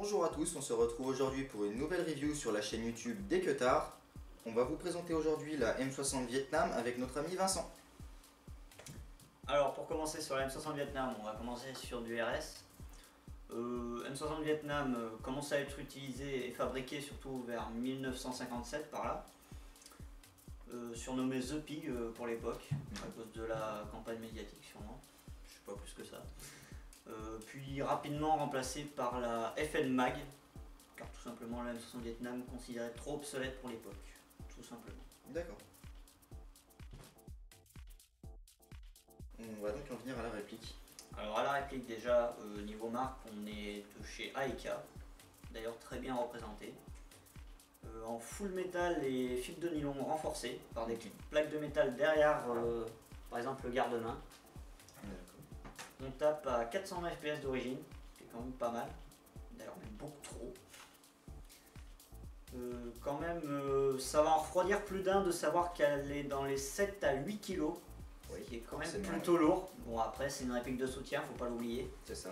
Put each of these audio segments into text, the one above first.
Bonjour à tous, on se retrouve aujourd'hui pour une nouvelle review sur la chaîne YouTube des Queutards. On va vous présenter aujourd'hui la M60 Vietnam avec notre ami Vincent. Alors pour commencer sur la M60 Vietnam, on va commencer sur du RS. M60 Vietnam commence à être utilisé et fabriqué surtout vers 1957 par là. Surnommé The Pig pour l'époque, à cause de la campagne médiatique sûrement, je sais pas plus que ça. Puis rapidement remplacé par la FN Mag, car tout simplement la M60 Vietnam considérée trop obsolète pour l'époque, tout simplement. D'accord. On va donc en venir à la réplique. Alors à la réplique déjà, niveau marque, on est de chez Aika, d'ailleurs très bien représenté. En full métal et fibres de nylon renforcées par des plaques de métal derrière, par exemple le garde-main. On tape à 420 fps d'origine, qui est quand même pas mal, d'ailleurs même beaucoup trop. Quand même, ça va en refroidir plus d'un de savoir qu'elle est dans les 7 à 8 kg, Oui, qui est quand même plutôt lourd. Bon après c'est une réplique de soutien, faut pas l'oublier. C'est ça.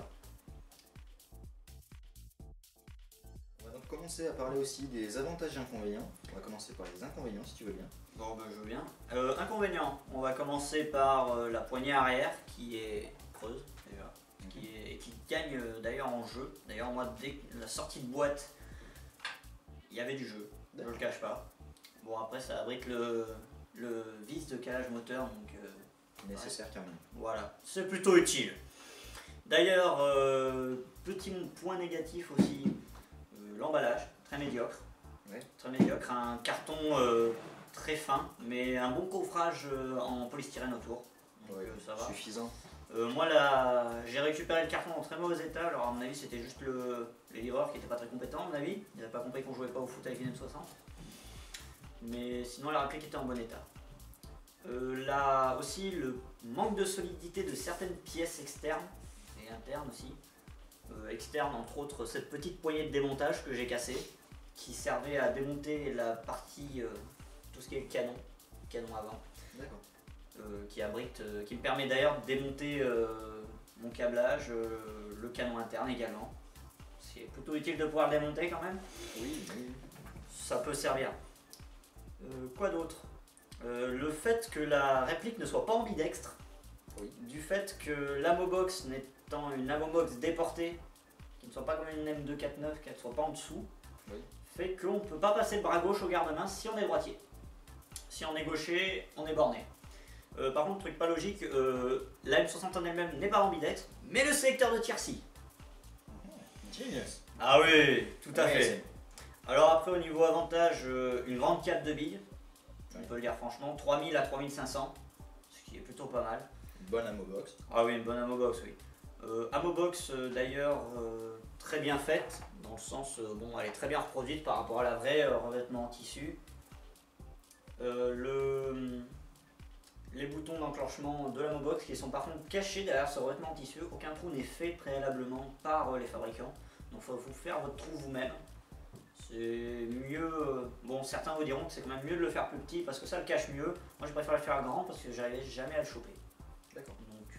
On va donc commencer à parler aussi des avantages et inconvénients. On va commencer par les inconvénients si tu veux bien. Bon ben je veux bien. Inconvénients, on va commencer par la poignée arrière qui est creuse déjà, qui gagne d'ailleurs en jeu. D'ailleurs moi dès la sortie de boîte, il y avait du jeu, je le cache pas. Bon après ça abrite le vis de calage moteur donc Nécessaire quand même. voilà, c'est plutôt utile. D'ailleurs petit point négatif aussi, l'emballage, très médiocre. Ouais. Très médiocre, un carton très fin, mais un bon coffrage en polystyrène autour. Donc, ça va. Suffisant. Moi là, j'ai récupéré le carton en très mauvais état, alors à mon avis c'était juste les livreurs qui n'étaient pas très compétents à mon avis. Ils n'avaient pas compris qu'on jouait pas au foot avec une M60. Mais sinon la réplique était en bon état. Là aussi le manque de solidité de certaines pièces externes et internes aussi. Externes entre autres cette petite poignée de démontage que j'ai cassée, qui servait à démonter la partie, tout ce qui est canon avant. D'accord. Qui me permet d'ailleurs de démonter mon câblage, le canon interne également. C'est plutôt utile de pouvoir le démonter quand même. Oui, oui. Ça peut servir. Quoi d'autre? Le fait que la réplique ne soit pas ambidextre, Oui. du fait que l'Amobox n'étant une Amobox déportée, qui ne soit pas comme une M249, qu'elle ne soit pas en dessous, Oui. fait qu'on ne peut pas passer le bras gauche au garde-main si on est droitier. Si on est gaucher, on est borné. Par contre, truc pas logique, la M60 en elle-même n'est pas ambidextre, mais le sélecteur de tir si. Genius. Ah oui, tout à Ouais, fait. Alors après au niveau avantage, une grande carte de billes, on peut le dire franchement, 3000 à 3500, ce qui est plutôt pas mal. Bonne Amobox. Ah oui, une bonne Amobox, oui. Amobox d'ailleurs très bien faite, dans le sens, bon, elle est très bien reproduite par rapport à la vraie revêtement en tissu. Les boutons d'enclenchement de l'Amobox qui sont par contre cachés derrière ce revêtement en tissu, aucun trou n'est fait préalablement par les fabricants, donc il faut vous faire votre trou vous-même. C'est mieux, bon certains vous diront que c'est quand même mieux de le faire plus petit parce que ça le cache mieux. Moi je préfère le faire grand parce que j'arrivais jamais à le choper. D'accord. Donc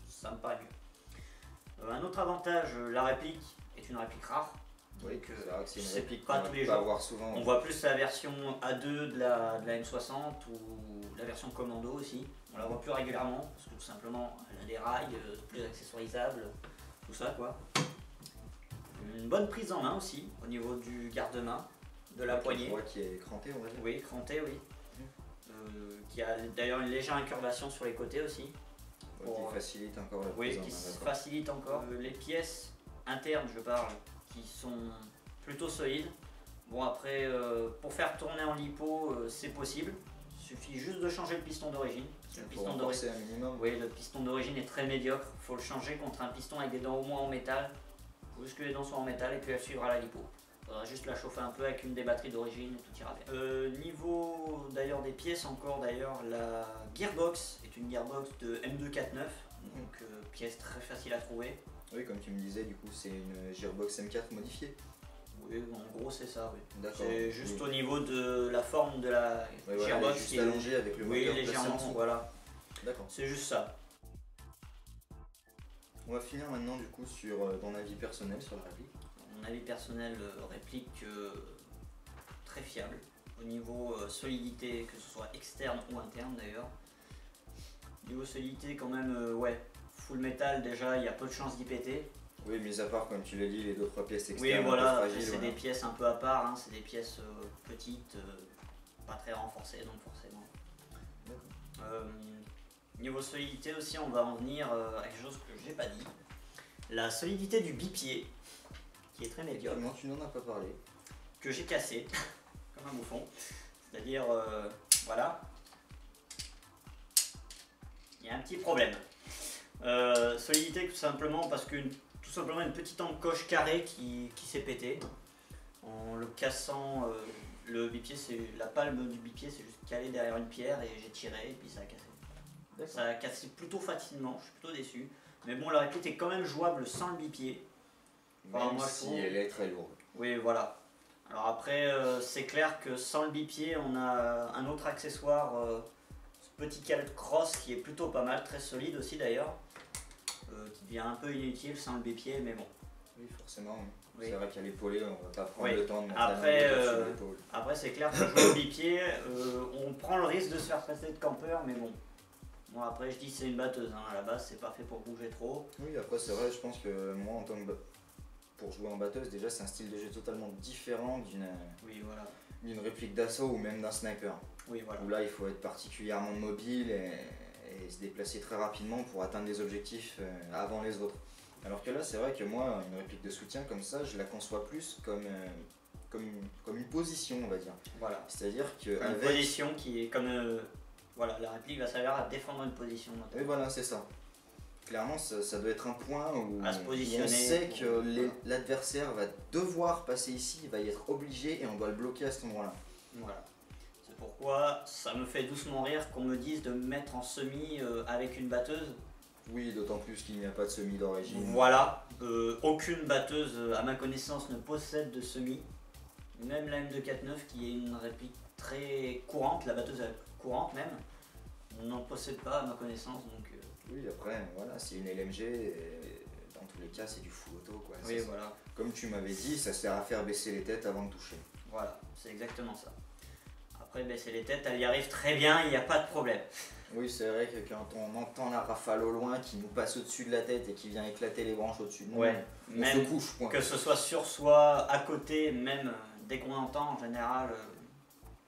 ça me paraît mieux. Un autre avantage, la réplique est une réplique rare. Oui, c'est vrai que c'est une c'est réplique pas qu'on tous les va jours. voir souvent. On voit plus la version A2 de la M60 ou la version Commando aussi. On la voit plus régulièrement parce que tout simplement elle a des rails plus accessoirisables, tout ça quoi. Une bonne prise en main aussi au niveau du garde-main, de la poignée. Qui est cranté on va dire. Oui, cranté, oui. Qui a d'ailleurs une légère incurvation sur les côtés aussi. Ouais, qui facilite encore la Oui, prise en qui main, d'accord. facilite encore. Les pièces internes, je parle, qui sont plutôt solides. Bon après, pour faire tourner en lipo, c'est possible. Il suffit juste de changer le piston d'origine. Le piston d'origine, un minimum. oui, le piston d'origine est très médiocre. Il faut le changer contre un piston avec des dents au moins en métal. Il faut juste que les dents soient en métal et puis elle suivra la lipo. Il faudra juste la chauffer un peu avec une des batteries d'origine et tout ira bien. Niveau d'ailleurs des pièces encore, d'ailleurs la gearbox est une gearbox de M249, donc pièce très facile à trouver. Oui, comme tu me disais, du coup, c'est une Gearbox M4 modifiée. Oui, en gros c'est ça, oui. D'accord. C'est juste au niveau de la forme de la gearbox juste allongée avec le moteur placé en légèrement, dessous. voilà. D'accord. C'est juste ça. On va finir maintenant du coup sur ton avis personnel sur la réplique. mon avis personnel, réplique très fiable. Au niveau solidité, que ce soit externe ou interne d'ailleurs. Niveau solidité quand même, ouais, full metal déjà, il y a peu de chances d'y péter. Oui, mis à part, comme tu l'as dit, les 2-3 pièces Oui, externes voilà, un peu fragiles. c'est Voilà. des pièces un peu à part, hein, c'est des pièces petites, pas très renforcées donc forcément. Niveau solidité aussi, on va en venir à quelque chose que j'ai pas dit. La solidité du bipied, qui est très médiocre. Comment tu n'en as pas parlé? Que j'ai cassé, comme un bouffon. C'est-à-dire, voilà. Il y a un petit problème. Solidité tout simplement parce qu'une une petite encoche carrée qui s'est pétée. En le cassant, le bipied, la palme du bipied, c'est juste calé derrière une pierre et j'ai tiré et puis ça a cassé. Ça a cassé plutôt facilement, je suis plutôt déçu. Mais bon, la réplique est quand même jouable sans le bipied. Même si elle est très lourde. Oui, voilà. Alors après, c'est clair que sans le bipied, on a un autre accessoire, ce petit calque cross qui est plutôt pas mal, très solide aussi d'ailleurs, qui devient un peu inutile sans le bipied, mais bon. Oui, forcément. Oui. C'est vrai qu'à l'épaulé, on va pas prendre Oui. le temps de mettre Après, la main sur l'épaule. Après c'est clair que jouer au bipied, on prend le risque de se faire passer de campeur, mais bon. Bon, après, je dis c'est une batteuse, hein. À la base, c'est pas fait pour bouger trop. Oui, après, c'est vrai, je pense que moi, en tant que pour jouer en batteuse, déjà, c'est un style de jeu totalement différent Oui, voilà. d'une réplique d'assaut ou même d'un sniper. Oui, voilà. Où là, il faut être particulièrement mobile et se déplacer très rapidement pour atteindre des objectifs avant les autres. Alors que là, c'est vrai que moi, une réplique de soutien comme ça, je la conçois plus comme une position, on va dire. Voilà. C'est-à-dire que Une position qui est comme... voilà, la réplique va servir à défendre une position. Oui, voilà, c'est ça. Clairement, ça doit être un point où à se positionner, on sait que l'adversaire va devoir passer ici, il va y être obligé et on doit le bloquer à cet endroit-là. Voilà. C'est pourquoi ça me fait doucement rire qu'on me dise de me mettre en semi avec une batteuse. Oui, d'autant plus qu'il n'y a pas de semi d'origine. Voilà. Aucune batteuse, à ma connaissance, ne possède de semi. Même la M249 qui est une réplique très courante, la batteuse est courante même, on n'en possède pas à ma connaissance. Donc, oui, après, voilà, c'est une LMG, et dans tous les cas, c'est du full auto, quoi. oui, voilà. Comme tu m'avais dit, ça sert à faire baisser les têtes avant de toucher. Voilà, c'est exactement ça. Après, baisser les têtes, elle y arrive très bien, il n'y a pas de problème. Oui, c'est vrai que quand on entend la rafale au loin qui nous passe au-dessus de la tête et qui vient éclater les branches au-dessus de nous, ouais, on même se couche, point. Que ce soit sur soi, à côté, même dès qu'on entend, en général...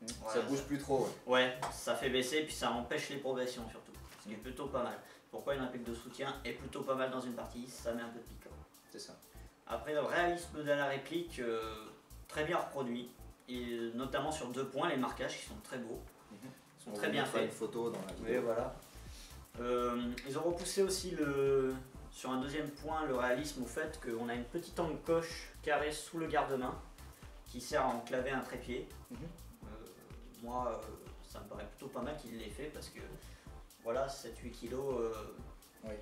ça voilà, bouge plus trop. Ouais, ça fait baisser, puis ça empêche les progressions surtout. Ce qui est plutôt pas mal. Pourquoi une réplique de soutien est plutôt pas mal dans une partie, ça met un peu de piquant. C'est ça. Après, le réalisme de la réplique, très bien reproduit, et notamment sur 2 points, les marquages qui sont très beaux, ils sont très bien faits. Une photo dans la vidéo. Oui, voilà. Ils ont repoussé aussi sur un deuxième point le réalisme au fait qu'on a une petite encoche carrée sous le garde-main qui sert à enclaver un trépied. Moi, ça me paraît plutôt pas mal qu'il l'ait fait parce que voilà, 7-8 kg. Oui.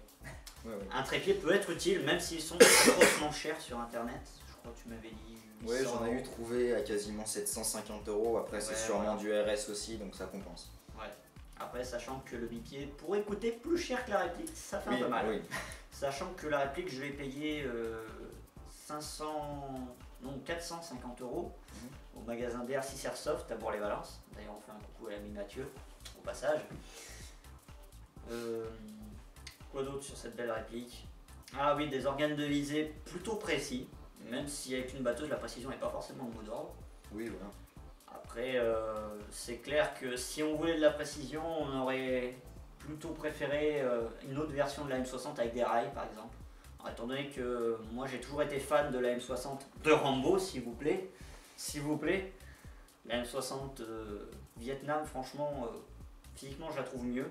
Oui. Un trépied peut être utile même s'ils sont grossement chers sur internet. Je crois que tu m'avais dit. Oui, j'en ai eu trouvé à quasiment 750 €. Après, c'est sûrement du RS aussi, donc ça compense. Ouais. Après, sachant que le bipied pourrait coûter plus cher que la réplique, ça fait un peu mal. Oui. Sachant que la réplique, je l'ai payé 450 € au magasin DR6 Airsoft à Bourg-les-Valences. D'ailleurs, on fait un coucou à l'ami Mathieu au passage. Quoi d'autre sur cette belle réplique? Ah oui, des organes de visée plutôt précis, même si avec une batteuse la précision n'est pas forcément le mot d'ordre. Oui, voilà. Après, c'est clair que si on voulait de la précision, on aurait plutôt préféré une autre version de la M60 avec des rails par exemple. Alors, étant donné que moi j'ai toujours été fan de la M60 de Rambo, s'il vous plaît, la M60 Vietnam, franchement, physiquement je la trouve mieux.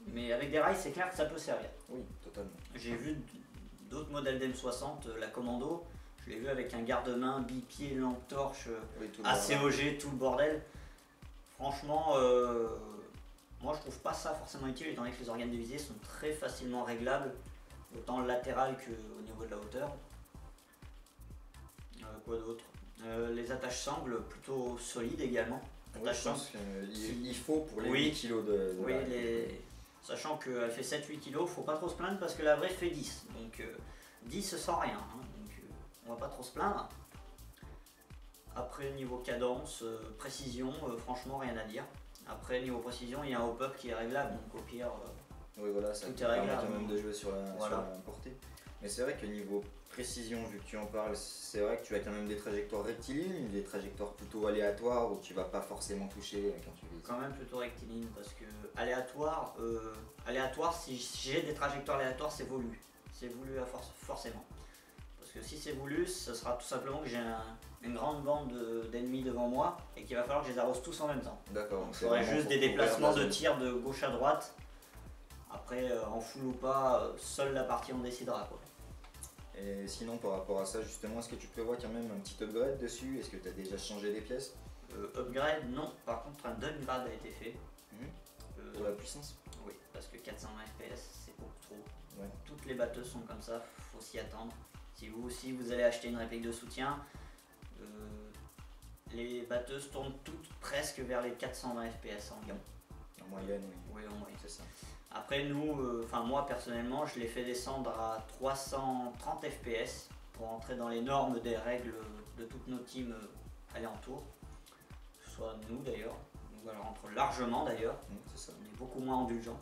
Mais avec des rails, c'est clair que ça peut servir. Oui, totalement. J'ai vu d'autres modèles d'M60, la Commando, je l'ai vu avec un garde-main, bipied, lampe torche, ACOG, tout le bordel. Franchement, moi je trouve pas ça forcément utile étant donné que les organes de visée sont très facilement réglables, autant latéral qu'au niveau de la hauteur. Quoi d'autre? Les attaches sangles plutôt solides également. Oui, je pense qu'il faut pour les 8 kg de oui, sachant qu'elle fait 7-8 kg, faut pas trop se plaindre parce que la vraie fait 10. Donc 10 sans rien, hein, donc on va pas trop se plaindre. Après, niveau cadence, précision, franchement, rien à dire. Après, niveau précision, il y a un hop-up qui est réglable, donc au pire, Oui, voilà, ça tout te est permet réglable. quand même de jouer sur Voilà. la portée. Mais c'est vrai que niveau précision, vu que tu en parles, c'est vrai que tu as quand même des trajectoires rectilignes, des trajectoires plutôt aléatoires où tu vas pas forcément toucher quand tu vises. Quand même plutôt rectiligne, parce que aléatoire, si j'ai des trajectoires aléatoires, c'est voulu. C'est voulu forcément. Parce que si c'est voulu, ce sera tout simplement que j'ai une grande bande d'ennemis devant moi et qu'il va falloir que je les arrose tous en même temps. D'accord. Je ferai juste des déplacements de tir de gauche à droite. Après, en full ou pas, seule la partie en décidera, quoi. Et sinon, par rapport à ça, justement, est-ce que tu prévois quand même un petit upgrade dessus? Est-ce que tu as déjà changé des pièces? Upgrade, non. Par contre, un downgrade a été fait. Pour la puissance? Oui, parce que 420 FPS, c'est beaucoup trop. Ouais. Toutes les batteuses sont comme ça, faut s'y attendre. Si vous aussi vous allez acheter une réplique de soutien, les batteuses tournent toutes presque vers les 420 FPS environ. En moyenne, oui. Oui, en moyenne. C'est ça. Après nous, moi personnellement, je l'ai fait descendre à 330 FPS pour entrer dans les normes des règles de toutes nos teams alentours. Que ce soit nous d'ailleurs. Nous elle rentre largement d'ailleurs. C'est ça. On est beaucoup moins indulgents.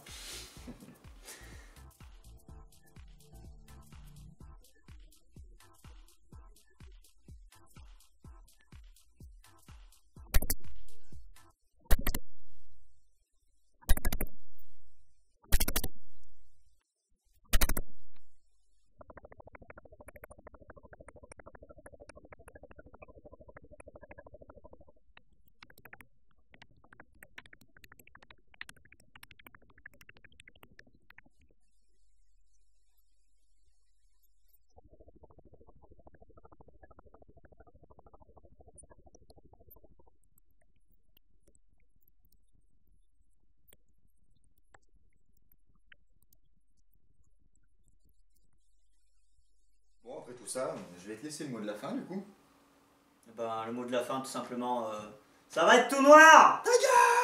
Bon, après tout ça, je vais te laisser le mot de la fin du coup. Ben, le mot de la fin, tout simplement, ça va être tout noir! Ta gueule!